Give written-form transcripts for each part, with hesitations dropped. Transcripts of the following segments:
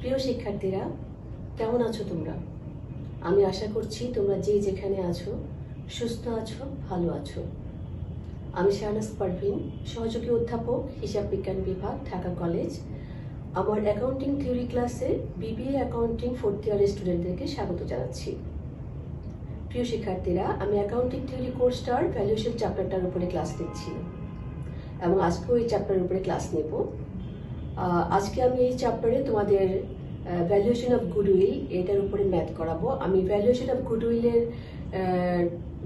প্রিয় শিক্ষার্থীরা, কেমন আছো তোমরা? আমি আশা করছি তোমরা যে যেখানে আছো সুস্থ আছো, ভালো আছো। আমি শাহনাজ পারভিন, সহযোগী অধ্যাপক, হিসাব বিজ্ঞান বিভাগ, ঢাকা কলেজ। আমার অ্যাকাউন্টিং থিওরি ক্লাসে বিবিএ অ্যাকাউন্টিং 4th ইয়ারের স্টুডেন্টদেরকে স্বাগত জানাচ্ছি। প্রিয় শিক্ষার্থীরা, আমি অ্যাকাউন্টিং থিওরি কোর্সটার ভ্যালুয়েশন চ্যাপ্টারটার উপরে ক্লাস নিচ্ছি এবং আজকেও এই চ্যাপ্টারের উপরে ক্লাস নেব। আজকে আমি এই চ্যাপ্টারে তোমাদের ভ্যালুয়েশন অফ গুডউইল এটার উপরে ম্যাথ করাবো। আমি ভ্যালুয়েশন অফ গুডউইলের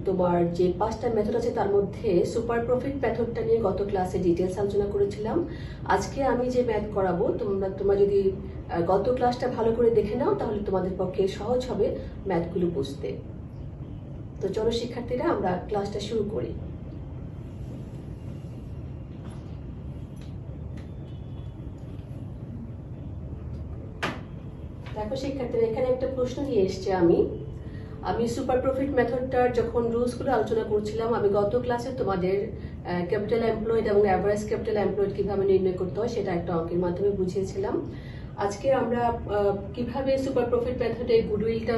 তোমার যে 5টা মেথড আছে তার মধ্যে সুপার প্রফিট মেথডটা নিয়ে গত ক্লাসে ডিটেলস আলোচনা করেছিলাম। আজকে আমি যে ম্যাথ করাবো তোমরা যদি গত ক্লাসটা ভালো করে দেখে নাও তাহলে তোমাদের পক্ষে সহজ হবে ম্যাথগুলো বুঝতে। তো চলো শিক্ষার্থীরা, আমরা ক্লাসটা শুরু করি। দেখো শিক্ষার্থীরা, এখানে একটা প্রশ্ন নিয়ে এসছে। আমি সুপার প্রফিট মেথডটার যখন রুলসগুলো আলোচনা করছিলাম, আমি গত ক্লাসে তোমাদের ক্যাপিটাল এমপ্লয়েড এবং অ্যাভারেজ ক্যাপিটাল এমপ্লয়েড কিভাবে নির্ণয় করতে হয় সেটা একটা অঙ্কের মাধ্যমে বুঝিয়েছিলাম। আজকে আমরা কিভাবে সুপার প্রফিট মেথডে গুডউইলটা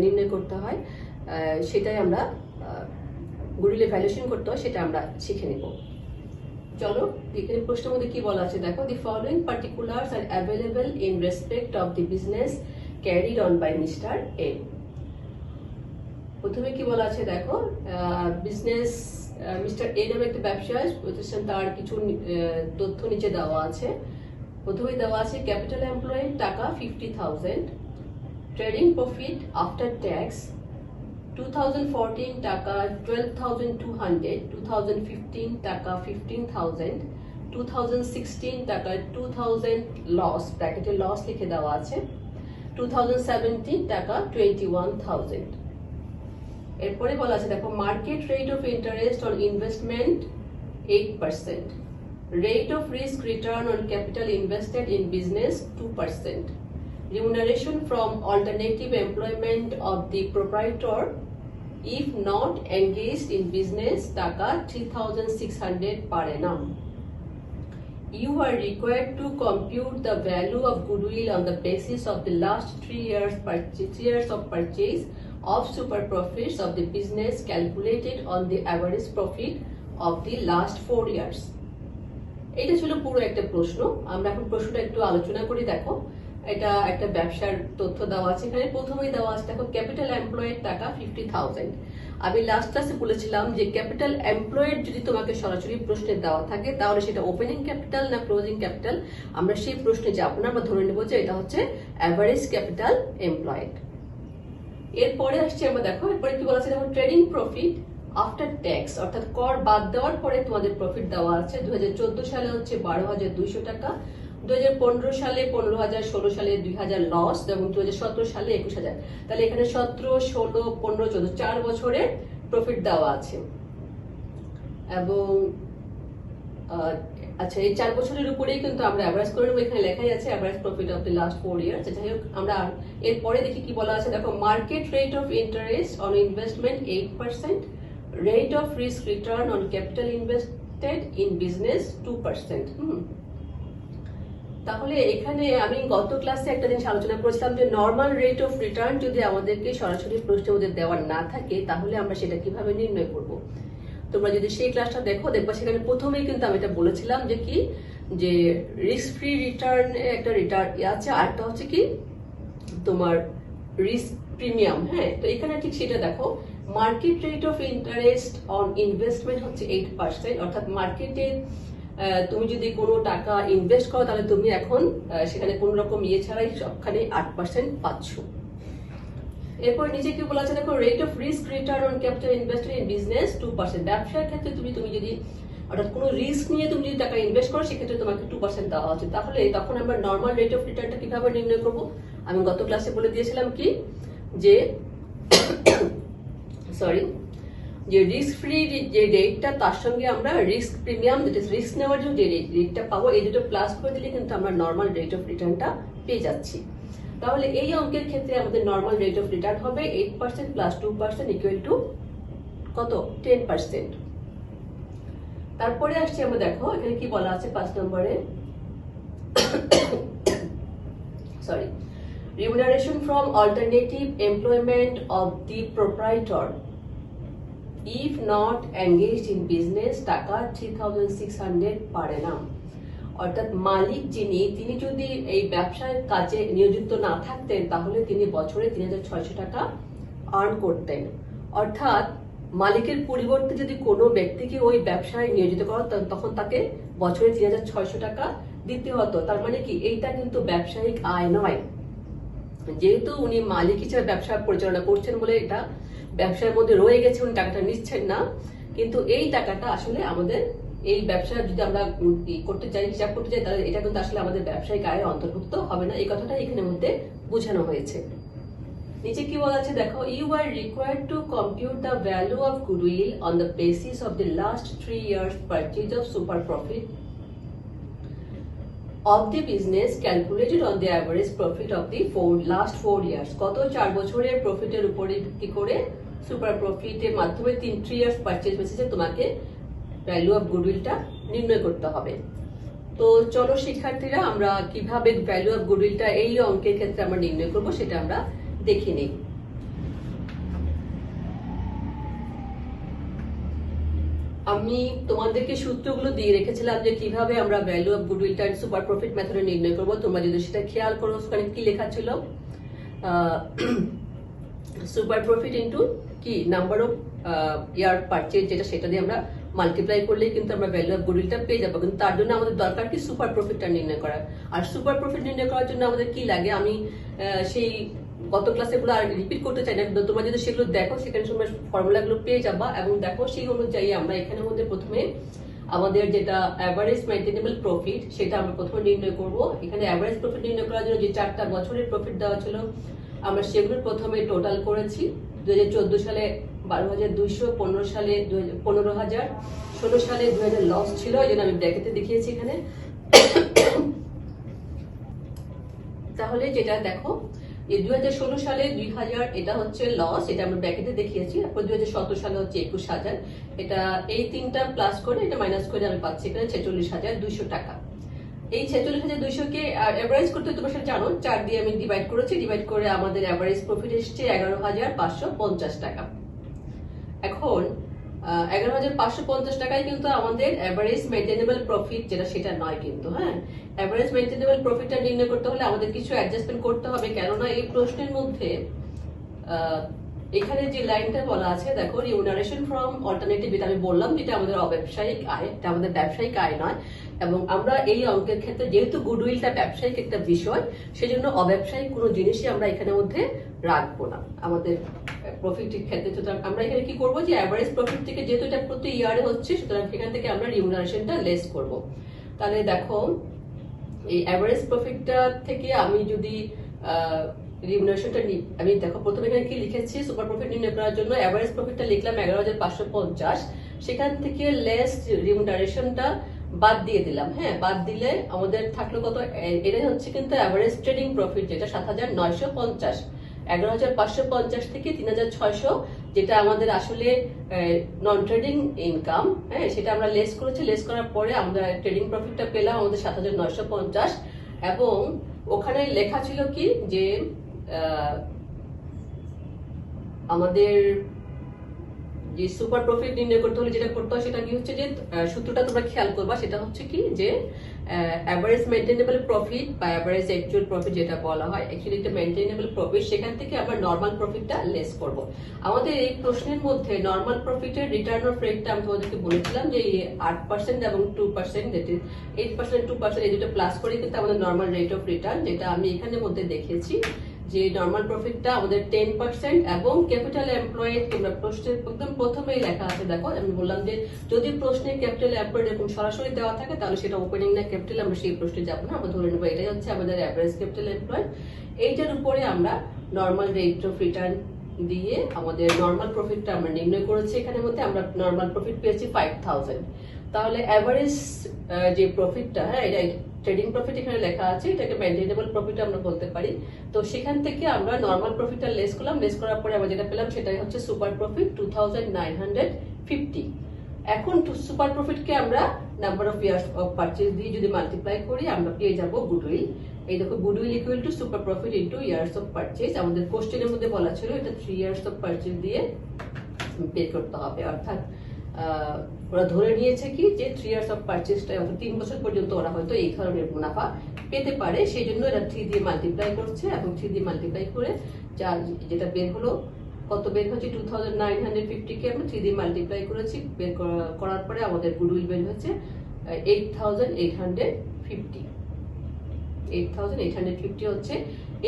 নির্ণয় করতে হয় সেটাই আমরা গুডউইলের ভ্যালুয়েশন করতে হয় সেটা আমরা শিখে নেব। চলো, এখানে প্রশ্নের মধ্যে কি বলা আছে দেখো। The following particulars are available in respect of the business carried on by mister A. প্রথমে কি বলা আছে দেখো, বিজনেস মিস্টার এ নামে একটা ব্যবসা প্রতিষ্ঠান, তার কিছু তথ্য নিচে দেওয়া আছে। প্রথমেই দেওয়া আছে ক্যাপিটাল এমপ্লয়েড টাকা 50,000, ট্রেডিং প্রফিট আফটার ট্যাক্স 2014 টাকা 12,200, 2015 টাকা 15,000, 2016 টাকা 2,000 লস, ব্র্যাকেটে লস লিখে দেওয়া আছে, 2017 টাকা 21,000। এরপরে বলা আছে দেখো, market rate of interest on investment 8%, rate of risk return on capital invested in business 2%, remuneration from alternative employment of the proprietor if not engaged in business টাকা 3,600 per annum. You are required to compute the value of goodwill on the basis of the last 3 years of purchase of super profits of the business calculated on the average profit of the last 4 years. এটা ছিল পুরো একটা প্রশ্ন। আমরা এখন প্রশ্নটা একটু আলোচনা করি। দেখো, এটা একটা ব্যবসার তথ্য দেওয়া আছে। এখানে প্রথমেই দেওয়া আছে দেখো, ক্যাপিটাল এমপ্লয়েড টাকা 50,000। আমি লাস্ট ক্লাসে বলেছিলাম যে ক্যাপিটাল এমপ্লয়েড যদি তোমাকে সরাসরি প্রশ্নে দেওয়া থাকে তাহলে সেটা ওপেনিং ক্যাপিটাল না ক্লোজিং ক্যাপিটাল, আমরা সেই প্রশ্নে যাবো না, আমরা ধরে নেবো যে এটা হচ্ছে অ্যাভারেজ ক্যাপিটাল এমপ্লয়েড। এরপরে আসছে আমরা দেখো, এরপরে কি বলা আছে দেখো, ট্রেডিং প্রফিট আফটার ট্যাক্স, অর্থাৎ কর বাদ দেওয়ার পরে তোমাদের প্রফিট দেওয়া আছে। 2014 সালে হচ্ছে 12,200 টাকা, 2015 সালে 15,000, 16 সালে 2,000 লস এবং 2017 সালে 21,000। তাহলে এখানে 17, 16, 15, 14 4 বছরের প্রফিট দেওয়া আছে। এবং আচ্ছা, এই 4 বছরের উপরেই কিন্তু আমরা অ্যাভারেজ করে নেবো। এখানে লেখাই আছে average profit of the last 4 years. যাই হোক, আমরা এরপরে দেখি কি বলা আছে দেখো, market rate of interest on investment 8%, rate of risk return on capital invested in business 2%। তাহলে এখানে আমি গত ক্লাসে একটা জিনিস আলোচনা করেছিলাম যে নর্মাল রেট অফ রিটার্ন যদি আমাদেরকে সরাসরি প্রশ্নের মধ্যে দেওয়া না থাকে তাহলে আমরা সেটা কিভাবে নির্ণয় করব। তোমরা যদি সেই ক্লাসটা দেখো, দেখবা সেখানে প্রথমেই কিন্তু আমি এটা বলেছিলাম যে কি, যে রিস্ক ফ্রি রিটার্ন একটা রিটার্ন আছে, আরেকটা হচ্ছে কি তোমার রিস্ক প্রিমিয়াম। হ্যাঁ, তো এখানে ঠিক সেটা দেখো, market rate of interest on investment হচ্ছে 8%, অর্থাৎ মার্কেটে তুমি যদি কোনো টাকা ইনভেস্ট করো তাহলে তুমি এখন সেখানে কোনো রকম ছাড়াই সবখানে 8% পাচ্ছ। এরপর নিচে কি বলা আছে দেখো, rate of risk return on capital invested in business 2%। ব্যবসার ক্ষেত্রে তুমি যদি অর্থাৎ কোনো রিস্ক নিয়ে তুমি যদি টাকা ইনভেস্ট করো সেক্ষেত্রে তোমাকে 2% দেওয়া হচ্ছে। তাহলে তখন আমরা নর্মাল রেট অফ রিটার্নটা কিভাবে নির্ণয় করব? আমি গত ক্লাসে বলে দিয়েছিলাম কি, যে যে রিস্ক ফ্রি যে রেটটা তার সঙ্গে আমরা রিস্ক প্রিমিয়াম, যেটা রিস্ক নেওয়ার জন্য যে রেটটা পাবো, এই দুটো প্লাস করে দিলে কিন্তু আমরা নর্মাল রেট অফ রিটার্নটা পেয়ে যাচ্ছি। তাহলে এই অঙ্কের ক্ষেত্রে আমাদের নর্মাল রেট অফ রিটার্ন হবে 8% প্লাস 2% ইকুয়াল টু কত? 10%। তারপরে আসছে আমরা দেখো, এখানে কি বলা আছে 5 নম্বরে, sorry, remuneration from alternative employment of the proprietor if not engaged in business টাকা 3600 per annum। অর্থাৎ মালিক তিনি যদি এই ব্যবসায় কাজে নিয়োজিত না থাকতেন তাহলে তিনি বছরে 3600 টাকা আর্ন করতেন। অর্থাৎ মালিকের পরিবর্তে যদি কোনো ব্যক্তিকে ওই ব্যবসায় নিয়োজিত করা হতো তখন তাকে বছরে 3600 টাকা দিতে হতো। তার মানে কি এইটা কিন্তু ব্যবসায়িক আয় নয়, যেহেতু উনি মালিক হিসেবে ব্যবসা পরিচালনা করছেন বলে এটা ব্যবসার মধ্যে রয়ে গেছে, উনি টাকাটা নিচ্ছেন না, কিন্তু এই টাকাটা আসলে আমাদের এই ব্যবসা যদি আমরা করতে চাই, হিসাব করতে চাই, তাহলে এটা কিন্তু আসলে আমাদের ব্যবসায়িক আয়ের অন্তর্ভুক্ত হবে না। এই কথাটা এখানের মধ্যে বোঝানো হয়েছে। নিচে কি বলা আছে দেখো, you are required to compute the value of goodwill on the basis of the last 3 years purchase of super profit of the business calculated on the average profit of the last 4 years। গত 4 বছরের প্রফিটের উপরে ভিত্তি করে super প্রফিটের মাধ্যমে 3 years purchase বেসিসে তোমাকে ভ্যালু অফ গুডউইলটা নির্ণয় করতে হবে। তো চলো শিক্ষার্থীরা, আমরা কিভাবে ভ্যালু অফ গুডউইলটা এই অঙ্কের ক্ষেত্রে আমরা নির্ণয় করব সেটা আমরা দেখে নিই। আমি তোমাদেরকে সূত্রগুলো দিয়ে রেখেছিলাম যে কিভাবে আমরা ভ্যালু অফ গুডউইলটা সুপার প্রফিট মেথডে নির্ণয় করব। তোমরা যদি সেটা খেয়াল করো, ওখানে কি লেখা ছিল, সুপার প্রফিট ইনটু কি নাম্বার অফ ইয়ার পারচেজ, যেটা সেটা দিয়ে আমরা মাল্টিপ্লাই করলেই কিন্তু আমরা ভ্যালু অফ গুডউইলটা পেয়ে যাবো। কিন্তু তার জন্য আমাদের দরকার কি সুপার প্রফিটটা নির্ণয় করা। আর সুপার প্রফিট নির্ণয় করার জন্য আমাদের কি লাগে, আমি সেই গত ক্লাসে গুলো আর রিপিট করতে চাই না, তোমরা যদি সেগুলো দেখো সেখানে তোমরা ফর্মুলাগুলো পেয়ে যাবা। এবং দেখো সেই অনুযায়ী আমরা এখানের মধ্যে প্রথমে আমাদের যেটা অ্যাভারেজ মেইনটেনেবল প্রফিট সেটা আমরা প্রথমে নির্ণয় করব। এখানে অ্যাভারেজ প্রফিট নির্ণয় করার জন্য যে 4টা বছরের প্রফিট দেওয়া ছিল আমরা সেগুলোর প্রথমে টোটাল করেছি। 2014 সালে 12,200, 15 সালে 15,000, 16 সালে 2000 লস ছিল, এই জন্য আমি ব্র্যাকেটে দেখিয়েছি এখানে। তাহলে যেটা দেখো, এই 2016 সালে 2000 এটা হচ্ছে লস, এটা আমরা ব্র্যাকেটে দেখিয়েছি। তারপর 2017 সালে হচ্ছে 21,000, এটা এই তিনটা প্লাস করে এটা মাইনাস করে আমি পাচ্ছি এখানে 46,200 টাকা। এই 46,200 কে এভারেজ করতে তোমরা সেটা জানো, 4 দিয়ে আমি ডিভাইড করেছি, ডিভাইড করে আমাদের এভারেজ প্রফিট এসেছে 11,550 টাকা। এখন 11,550 টাকায় কিন্তু আমাদের এভারেজ মেইনটেনেবল প্রফিট যেটা সেটা নয় কিন্তু। হ্যাঁ, এভারেজ মেইনটেনেবল প্রফিটটা নির্ণয় করতে হলে আমাদের কিছু অ্যাডজাস্টমেন্ট করতে হবে, কেননা এই প্রশ্নের মধ্যে এখানে যে লাইনটা বলা আছে দেখো, রিমিউনারেশন ফ্রম অল্টারনেটিভ, এটা আমি বললাম যেটা আমাদের অব্যবসায়িক আয়, এটা আমাদের ব্যবসায়িক আয় নয়। এবং আমরা এই অঙ্কের ক্ষেত্রে যেহেতু গুডউইলটা ব্যবসায়িক একটা বিষয়, সেজন্য অব্যবসায়িক কোনো জিনিসই আমরা এখানের মধ্যে রাখবো না আমাদের প্রফিটের ক্ষেত্রে। সুতরাং আমরা এখানে কি করবো, যে অ্যাভারেজ প্রফিট থেকে যেহেতু এটা প্রতি ইয়ারে হচ্ছে, সুতরাং সেখান থেকে আমরা রিমিউনারেশনটা লেস করব। তাহলে দেখো, এই অ্যাভারেজ প্রফিটটা থেকে আমি যদি রিমিউনারেশনটা আমি দেখো প্রথমে এখানে কি লিখেছি, সুপার প্রফিট নির্ণয় করার জন্য অ্যাভারেজ প্রফিটটা লিখলাম 11,550, সেখান থেকে লেস রিমিউনারেশনটা বাদ দিয়ে দিলাম। হ্যাঁ, বাদ দিলে আমাদের থাকলো কত, এটাই হচ্ছে কিন্তু অ্যাভারেজ ট্রেডিং প্রফিট, যেটা 7,950। 11,550 থেকে 3,600 যেটা আমাদের আসলে নন ট্রেডিং ইনকাম, হ্যাঁ, সেটা আমরা লেস করেছি। লেস করার পরে আমরা ট্রেডিং প্রফিটটা পেলাম আমাদের 7,950। এবং ওখানে লেখা ছিল কি যে আমাদের যে সুপার প্রফিট নির্ণয় করতে হলে যেটা করতে হয় সেটা কি হচ্ছে, যে সূত্রটা তোমরা খেয়াল করবা, সেটা হচ্ছে কি যে অ্যাভারেজ মেইনটেনেবল প্রফিট বা অ্যাভারেজ অ্যাকচুয়াল প্রফিট যেটা বলা হয়, অ্যাকচুয়ালি একটা মেইনটেনেবল প্রফিট, সেখান থেকে আমরা নরমাল প্রফিটটা লেস করব। আমাদের এই প্রশ্নের মধ্যে নরমাল প্রফিটের রিটার্ন অফ রেটটা আমি তোমাদেরকে বলেছিলাম যে 8% এবং 2%, দ্যাট ইজ 8%, 2% এই দুটো প্লাস করে কিন্তু আমাদের নরমাল রেট অফ রিটার্ন, যেটা আমি এখানের মধ্যে দেখিয়েছি যে নরমাল প্রফিটটা আমাদের 10% এবং ক্যাপিটাল এমপ্লয়েড, তোমরা প্রশ্নের একদম প্রথমেই লেখা আছে দেখো, আমি বললাম যে যদি প্রশ্নে ক্যাপিটাল এমপ্লয়েড এরকম সরাসরি দেওয়া থাকে তাহলে সেটা ওপেনিং না ক্যাপিটাল, আমরা সেই প্রশ্নে যাবো না, আমরা ধরে নেবো এটাই হচ্ছে আমাদের অ্যাভারেজ ক্যাপিটাল এমপ্লয়েড। এইটার উপরে আমরা নরমাল রেট অফ রিটার্ন দিয়ে আমাদের নরমাল প্রফিটটা আমরা নির্ণয় করেছি। এখানের মধ্যে আমরা নরমাল প্রফিট পেয়েছি 5,000। তাহলে অ্যাভারেজ যে প্রফিটটা, হ্যাঁ, এটা ট্রেডিং প্রফিট এখানে লেখা আছে, এটাকে মেইনটেনেবল প্রফিট আমরা বলতে পারি। তো সেখান থেকে আমরা নরমাল প্রফিটটা লেস করলাম, লেস করার পরে আমরা যেটা পেলাম সেটাই হচ্ছে সুপার প্রফিট 2,950। এখন সুপার প্রফিটকে আমরা number of years of purchase দিয়ে যদি মাল্টিপ্লাই করি আমরা পেয়ে যাব গুডউইল। এই দেখো goodwill equal to super profit into years of purchase. আমাদের কোশ্চেনের মধ্যে বলা ছিল এটা 3 ইয়ার্স অফ পারচেজ দিয়ে বের করতে হবে, অর্থাৎ ওরা ধরে নিয়েছে কি যে 3 ইয়ার্স অফ পারচেজটা অর্থাৎ 3 বছর পর্যন্ত ওরা হয়তো এই ধরনের মুনাফা পেতে পারে, সেই জন্য এরা 3 দিয়ে মাল্টিপ্লাই করছে এবং 3 দিয়ে মাল্টিপ্লাই করে যার যেটা বের হলো কত বের হচ্ছে 2950 কে আমরা 3 দিয়ে মাল্টিপ্লাই করেছি, বের করার পরে আমাদের গুডউইল বের হচ্ছে 8850 হচ্ছে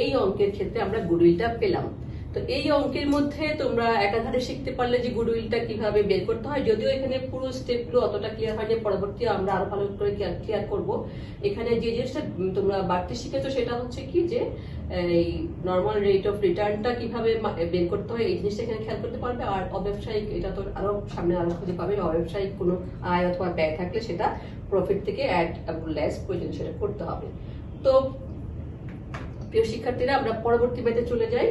এই অঙ্কের ক্ষেত্রে আমরা গুডউইলটা পেলাম। তো এই অঙ্কের মধ্যে তোমরা একাধারে শিখতে পারলে যে গুডউইলটা কিভাবে বের করতে হয়, যদিও এখানে পুরো স্টেপগুলো অতটা ক্লিয়ার হয়নি, পরবর্তী আমরা আরো ভালো করে ক্লিয়ার করব। এখানে যে জিনিসটা তোমরা বাড়তে শিখেছো সেটা হচ্ছে কি যে এই নর্মাল রেট অফ রিটার্নটা কিভাবে বের করতে হয় এই জিনিসটা এখানে খেয়াল করতে পারবে। আর অব্যবসায়িক এটা তো আরো সামনে আরো খুঁজে পাবে, অব্যবসায়িক কোনো আয় অথবা ব্যয় থাকলে সেটা প্রফিট থেকে অ্যাড লেস প্রয়োজন সেটা করতে হবে। তো প্রিয় শিক্ষার্থীরা আমরা পরবর্তী ব্যাচে চলে যাই।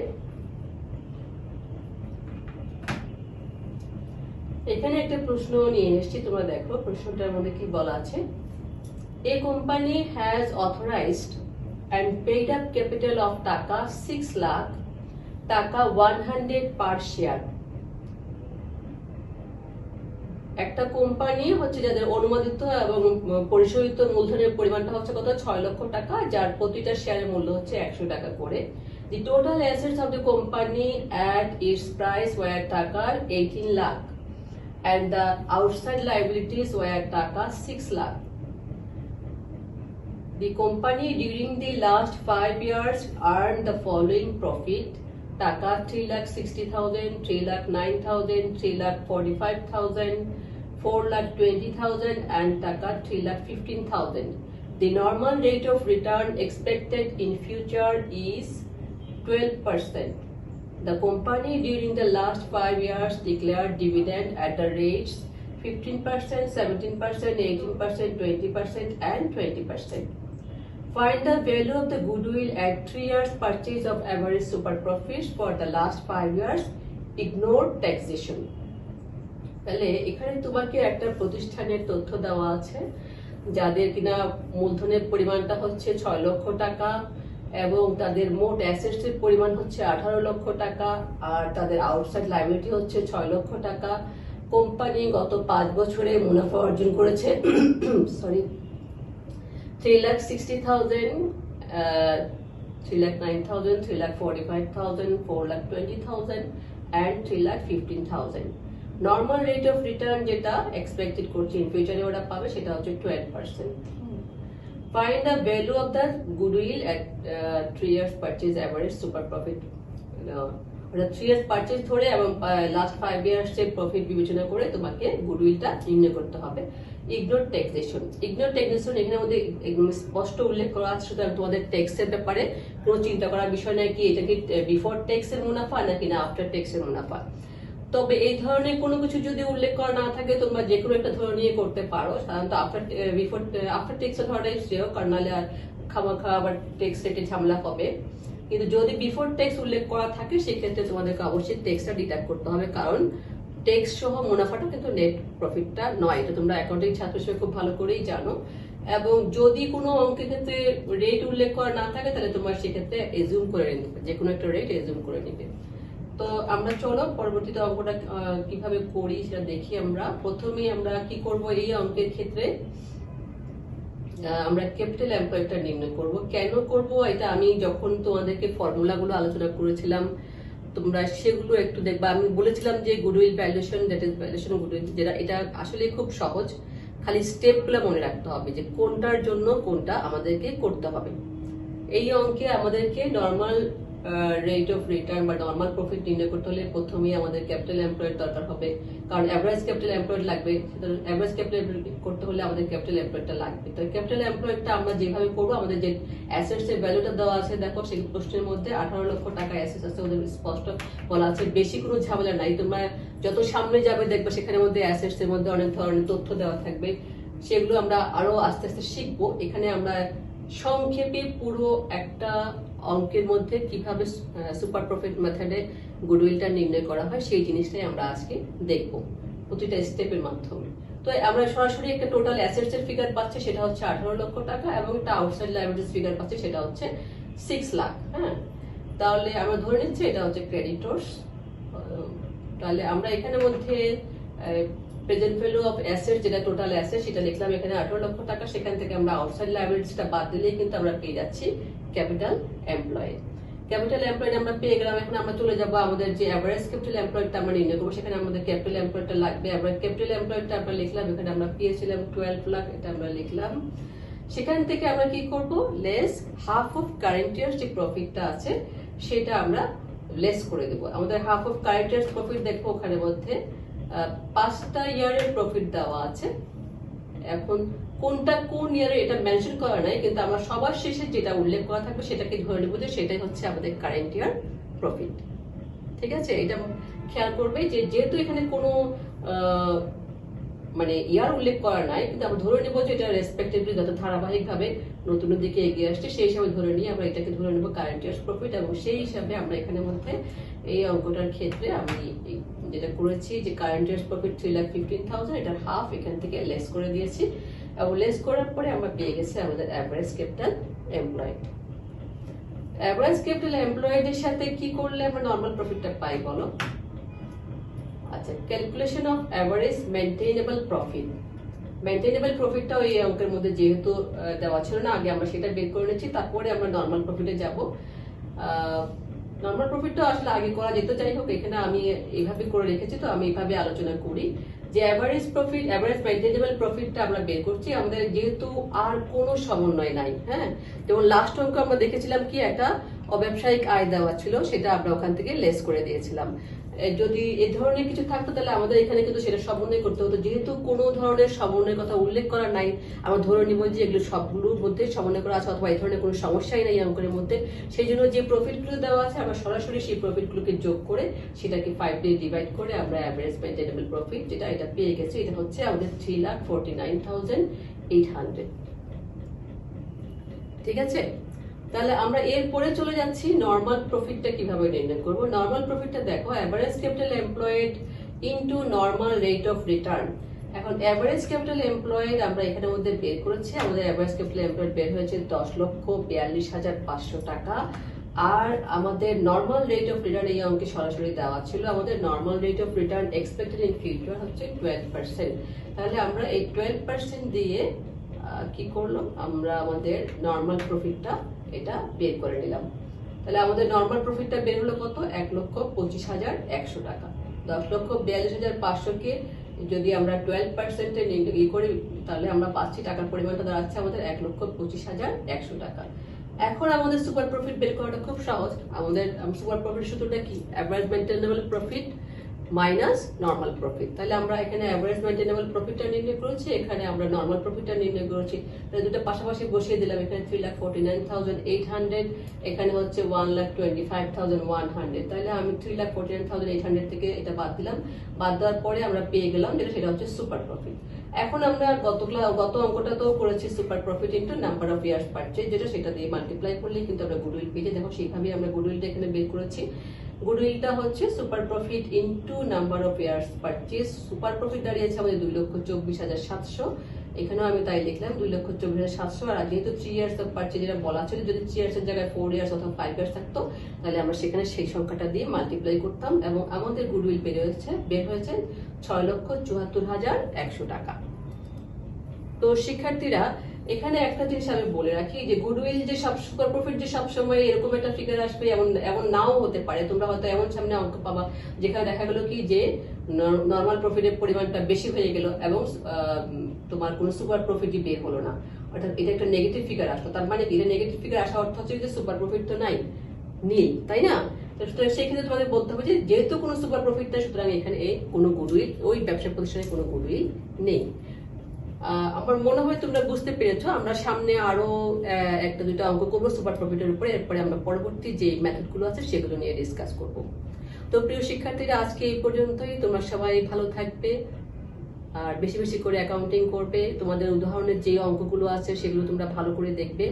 এখানে একটা প্রশ্ন নিয়ে এসেছি, তোমরা দেখো প্রশ্নটার মধ্যে কি বলা আছে। A company has authorized and paid up capital of টাকা 6 lakh, টাকা 100 per share। একটা কোম্পানি হচ্ছে যাদের অনুমোদিত এবং পরিশোধিত মূলধনের পরিমাণটা হচ্ছে কত 6 লক্ষ টাকা, যার প্রতিটা শেয়ারের মূল্য হচ্ছে 100 টাকা করে। The total assets of the company at its price were টাকা 18 lakh and the outside liabilities were টাকা 6 lakh. The company during the last 5 years earned the following profit: টাকা 3,60,000, 3,09,000, 3,45,000, 4,20,000 and টাকা 3,15,000. The normal rate of return expected in future is 12%. The company during the last 5 years declared dividend at the rates 15%, 17%, 18%, 20% and 20%. Find the value of the goodwill at 3 years purchase of average super profits for the last 5 years. Ignore taxation. তাহলে এখানে তোমাকে একটা প্রতিষ্ঠানের তথ্য দেওয়া আছে যাদের কিনা মূলধনের পরিমাণটা হচ্ছে 6 লক্ষ টাকা এবং তাদের মোট অ্যাসেটস এর পরিমাণ হচ্ছে 18 লক্ষ টাকা আর তাদের আউটসাইড লায়াবিলিটি হচ্ছে 6 লক্ষ টাকা। কোম্পানি গত 5 বছরে মুনাফা অর্জন করেছে 3,60,000, 3,09,000, 3,45,000, 4,20,000 and 3,15,000. Normal rate of return যেটা এক্সপেক্টেড করছি ইন ফিউচারে ওরা পাবে সেটা হচ্ছে 12%. Find the value of the goodwill at 3 years purchase average super profit. ওরা 3 years purchase ধরে এবং লাস্ট 5 years এর প্রফিট বিবেচনা করে তোমাকে গুডউইলটা নির্ণয় করতে হবে। Ignore taxation. ইগনোর ট্যাক্সেশন এখানে মধ্যে একদম স্পষ্ট উল্লেখ করা আছে, সুতরাং তোমাদের ট্যাক্সের ব্যাপারে কোনো চিন্তা করার বিষয় নাই কি এটা কি বিফোর ট্যাক্সের মুনাফা নাকি না আফটার ট্যাক্সের মুনাফা। তবে এই ধরনের কোনো কিছু যদি উল্লেখ করা না থাকে তোমরা যে কোনো একটা ধরে নিয়ে করতে পারো, সাধারণত আফটার ট্যাক্সের ধরাটাই শ্রেয়, কারণ নাহলে আর খামাখা আবার ট্যাক্স রেটে ঝামেলা হবে। কিন্তু যদি বিফোর ট্যাক্স উল্লেখ করা থাকে সেক্ষেত্রে তোমাদেরকে অবশ্যই ট্যাক্সটা ডিডাক্ট করতে হবে, কারণ ট্যাক্স সহ মুনাফাটা কিন্তু নেট প্রফিটটা নয়। এটা তোমরা অ্যাকাউন্টিং ছাত্র হিসেবে খুব ভালো করেই জানো। এবং যদি কোনো অঙ্কের ক্ষেত্রে রেট উল্লেখ করা না থাকে তাহলে তোমার সেক্ষেত্রে এজুম করে নিবে, যে কোনো একটা রেট এজুম করে নিবে। তো আমরা চলো পরবর্তীতে অঙ্কটা কিভাবে করি সেটা দেখি। আমরা প্রথমেই আমরা কি করব, এই অঙ্কের ক্ষেত্রে আমরা ক্যাপিটাল এমপ্লয়িটা নির্ণয় করব। কেন করব এটা আমি যখন তোমাদেরকে ফর্মুলাগুলো আলোচনা করেছিলাম তোমরা সেগুলো একটু দেখবা। আমি বলেছিলাম যে goodwill valuation, that is valuation goodwill, যেটা এটা আসলে খুব সহজ, খালি স্টেপগুলো মনে রাখতে হবে যে কোনটার জন্য কোনটা আমাদেরকে করতে হবে। এই অঙ্কে আমাদেরকে নর্মাল রেট অফ রিটার্ন বা নর্মাল প্রফিট নির্ণয় করতে হলে প্রথমেই আমাদের ক্যাপিটাল এমপ্লয়েড দরকার হবে, কারণ অ্যাভারেজ ক্যাপিটাল এমপ্লয়েড লাগবে। অ্যাভারেজ ক্যাপিটাল করতে হলে আমাদের ক্যাপিটাল এমপ্লয়েডটা লাগবে। তো ক্যাপিটাল এমপ্লয়েডটা আমরা যেভাবে করবো, আমাদের যে অ্যাসেটস এর ভ্যালুটা দেওয়া আছে দেখো সেই প্রশ্নের মধ্যে 18 লক্ষ টাকা অ্যাসেটস আছে, ওদের স্পষ্ট বলা আছে, বেশি কোনো ঝামেলা নাই। তোমরা যত সামনে যাবে দেখবে সেখানের মধ্যে অ্যাসেটস এর মধ্যে অনেক ধরনের তথ্য দেওয়া থাকবে, সেগুলো আমরা আরো আস্তে আস্তে শিখবো। এখানে আমরা সংক্ষেপে পুরো একটা অঙ্কের মধ্যে কিভাবে সুপার প্রফিট মেথডে গুডউইলটা নির্ণয় করা হয় সেই জিনিসটাই আমরা আজকে দেখব প্রতিটা স্টেপের মাধ্যমে। তো আমরা সরাসরি একটা টোটাল অ্যাসেটস এর ফিগার পাচ্ছি, সেটা হচ্ছে 18 লক্ষ টাকা, এবং একটা আউটসাইড লায়াবিলিটিস ফিগার পাচ্ছি, সেটা হচ্ছে 6 লাখ। হ্যাঁ, তাহলে আমরা ধরে নিচ্ছি এটা হচ্ছে ক্রেডিটর্স। তাহলে আমরা এখানের মধ্যে প্রেজেন্ট ভ্যালু অফ অ্যাসেট, যেটা টোটাল অ্যাসেট, সেটা লিখলাম এখানে 18 লক্ষ টাকা। সেখান থেকে আমরা আউটসাইড লায়াবিলিটিসটা বাদ দিলেই কিন্তু আমরা পেয়ে যাচ্ছি ক্যাপিটাল এমপ্লয়েড। ক্যাপিটাল এমপ্লয়েড আমরা পেয়ে গেলাম। এখন আমরা চলে যাব আমাদের যে এভারেজ ক্যাপিটাল এমপ্লয়েডটা আমরা নির্ণয় করবো, সেখানে আমাদের ক্যাপিটাল এমপ্লয়েডটা লাগবে। আমরা ক্যাপিটাল এমপ্লয়েডটা আমরা লিখলাম, এখানে আমরা পেয়েছিলাম 12 লাখ, এটা আমরা লিখলাম। সেখান থেকে আমরা কি করব, less half of current years যে প্রফিটটা আছে সেটা আমরা লেস করে দেব। আমাদের half of current years profit দেখবো, ওখানে মধ্যে 5টা ইয়ারের প্রফিট দেওয়া আছে। এখন কোনটা কোন ইয়ারে এটা মেনশন করা নাই, কিন্তু আমরা সবার শেষে যেটা উল্লেখ করা থাকবে সেটাকে ধরে নেব যে সেটাই হচ্ছে আমাদের কারেন্ট ইয়ার প্রফিট। ঠিক আছে, এটা খেয়াল করবে যে যেহেতু এখানে কোনো মানে ইয়ার উল্লেখ করা নাই, কিন্তু আমরা ধরে নেব যে এটা রেসপেক্টিভলি যত ধারাবাহিকভাবে নতুনের দিকে এগিয়ে আসছে সেই হিসাবে ধরে নিয়ে আমরা এটাকে ধরে নেব কারেন্ট ইয়ার্স প্রফিট। এবং সেই হিসাবে আমরা এখানের মধ্যে এই অঙ্কটার ক্ষেত্রে আমি যেটা করেছি যে কারেন্ট ইয়ার্স প্রফিট 3,15,000, এটার হাফ এখান থেকে লেস করে দিয়েছি, এবং লেস করার পরে আমরা পেয়ে গেছি আমাদের average capital employed. Average capital employed এর সাথে কি করলে আমরা নরমাল প্রফিটটা পাই বলো? আচ্ছা, calculation of average maintainable profit. মেইনটেইনেবল প্রফিটটাও এই অঙ্কের মধ্যে যেহেতু দেওয়া ছিল না, আগে আমরা সেটা বের করে নিচ্ছি, তারপরে আমরা নরমাল প্রফিটে যাব। নরমাল প্রফিটটা আসলে আগে করা যেত, যাই হোক এখানে আমি এইভাবে করে রেখেছি, তো আমি এইভাবে আলোচনা করি যে অ্যাভারেজ প্রফিট, অ্যাভারেজ মেইনটেইনেবল প্রফিটটা আমরা বের করছি আমাদের যেহেতু আর কোনো সমন্বয় নাই। হ্যাঁ, যেমন লাস্ট অঙ্ক আমরা দেখেছিলাম কি একটা অব্যবসায়িক আয় দেওয়া ছিল, সেটা আমরা ওখান থেকে লেস করে দিয়েছিলাম। যদি এই ধরনের কিছু থাকতো তাহলে আমাদের এখানে কিন্তু সেটা সমন্বয় করতে হতো। যেহেতু কোনো ধরনের সমন্বয়ের কথা উল্লেখ করা নাই, আমরা ধরে নিব যে এগুলো সবগুলোর মধ্যে সমন্বয় করা আছে, অথবা এই ধরনের কোনো সমস্যাই নাই অঙ্কের মধ্যে। সেই জন্য যে প্রফিটগুলো দেওয়া আছে আমরা সরাসরি সেই প্রফিটগুলোকে যোগ করে সেটাকে 5 দিয়ে ডিভাইড করে আমরা অ্যাভারেজ মেইনটেইনেবল প্রফিট যেটা এটা পেয়ে গেছি, এটা হচ্ছে আমাদের 3,49,800। ঠিক আছে, তাহলে আমরা এরপরে চলে যাচ্ছি নরমাল প্রফিটটা কিভাবে নির্ণয় করব। নরমাল প্রফিটটা দেখো, average capital employed into normal rate of return. এখন অ্যাভারেজ ক্যাপিটাল এমপ্লয়েড আমরা এখানের মধ্যে বের করেছি, আমাদের অ্যাভারেজ ক্যাপিটাল এমপ্লয়েড বের হয়েছে 10,42,500 টাকা। আর আমাদের নরমাল রেট অফ রিটার্ন এই অঙ্কে সরাসরি দেওয়া ছিল, আমাদের normal rate of return expected in future হচ্ছে 12%। তাহলে আমরা এই 12% দিয়ে কি করলাম, আমরা আমাদের নরমাল প্রফিটটা এটা বের করে নিলাম। তাহলে আমাদের নরমাল প্রফিটটা বের হলো কত, 1,25,100 টাকা। 10,42,500 কে যদি আমরা 12% করি তাহলে আমরা পাচ্ছি টাকার পরিমাণটা দাঁড়াচ্ছে আমাদের 1,25,100 টাকা। এখন আমাদের সুপার প্রফিট বের করাটা খুব সহজ। আমাদের সুপার প্রফিট সূত্রটা কি, average maintainable profit minus normal profit. তাহলে আমরা এখানে অ্যাভারেজ মেইনটেইনেবল প্রফিটটা নির্ণয় করেছি, এখানে আমরা নরমাল প্রফিটটা নির্ণয় করেছি। তাহলে দুটো পাশাপাশি বসিয়ে দিলাম, এখানে 3,49,800, এখানে হচ্ছে 1,25,100। তাহলে আমি 3,49,800 থেকে এটা বাদ দিলাম, বাদ দেওয়ার পরে আমরা পেয়ে গেলাম যেটা সেটা হচ্ছে সুপার প্রফিট। এখন আমরা গত অঙ্কটা তো করেছি super profit into number of years purchase, যেটা সেটা দিয়ে মাল্টিপ্লাই করলে কিন্তু আমরা গুডউইল পেয়ে যাই। দেখো সেইভাবেই আমরা গুডউইলটা এখানে বের করেছি। গুডউইলটা হচ্ছে super profit into number of years purchase. Super profit দাঁড়িয়েছে আমাদের 2,24,700, এখানেও আমি তাই লিখলাম 2,24,700। আর যেহেতু 3 ইয়ার্স অফ পারচেজ যেটা বলা ছিল, যদি 3 ইয়ার্স এর জায়গায় 4 ইয়ার্স অথবা 5 ইয়ার্স থাকতো তাহলে আমরা সেখানে সেই সংখ্যাটা দিয়ে মাল্টিপ্লাই করতাম, এবং আমাদের গুডউইল বের হয়েছে 6,74,100 টাকা। তো শিক্ষার্থীরা এখানে একটা জিনিস আমি বলে রাখি যে গুডউইল যে সব সুপার প্রফিট যে সবসময় এরকম একটা ফিগার আসবে এমন নাও হতে পারে। তোমরা হয়তো এমন সামনে অঙ্ক পাবা যেখানে দেখা গেল কি যে নরমাল প্রফিটের পরিমাণটা বেশি হয়ে গেল এবং তোমার কোনো সুপার প্রফিটই বের হলো না, অর্থাৎ এটা একটা নেগেটিভ ফিগার আসলো। তার মানে এটা নেগেটিভ ফিগার আসা অর্থ হচ্ছে যে সুপার প্রফিট তো নাই, নেই, তাই না? সুতরাং সেই ক্ষেত্রে তোমাদের বলতে হবে যে যেহেতু কোনো সুপার প্রফিট নাই, সুতরাং এখানে কোনো গুডউইল, ওই ব্যবসা প্রতিষ্ঠানে কোনো গুডউইল নেই। আমার মনে হয় তোমরা বুঝতে পেরেছো। আমরা সামনে আরো একটা দুটো অঙ্ক করবো সুপার প্রফিটের উপরে, এরপরে আমরা পরবর্তী যে মেথড গুলো আছে সেগুলো নিয়ে ডিসকাস করব। তো প্রিয় শিক্ষার্থীরা, আজকে এই পর্যন্তই। তোমরা সবাই ভালো থাকবে আর বেশি বেশি করে অ্যাকাউন্টিং করবে। তোমাদের উদাহরণের যে অঙ্কগুলো আছে সেগুলো তোমরা ভালো করে দেখবে।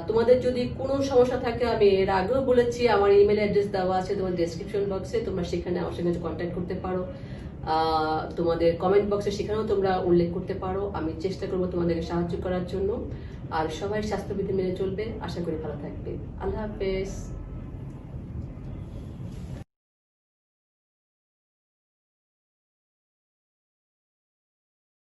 তোমাদের যদি কোনো সমস্যা থাকে, আমি এর আগেও বলেছি আমার ইমেল অ্যাড্রেস দেওয়া আছে তোমার ডেসক্রিপশন বক্সে, তোমরা সেখানে আমার সঙ্গে কন্ট্যাক্ট করতে পারো। তোমাদের কমেন্ট বক্সে সেখানেও তোমরা উল্লেখ করতে পারো। আমি চেষ্টা করবো তোমাদেরকে সাহায্য করার জন্য। আর সবাই স্বাস্থ্যবিধি মেনে চলবে, আশা করি ভালো থাকবে। আল্লাহ হাফেজ।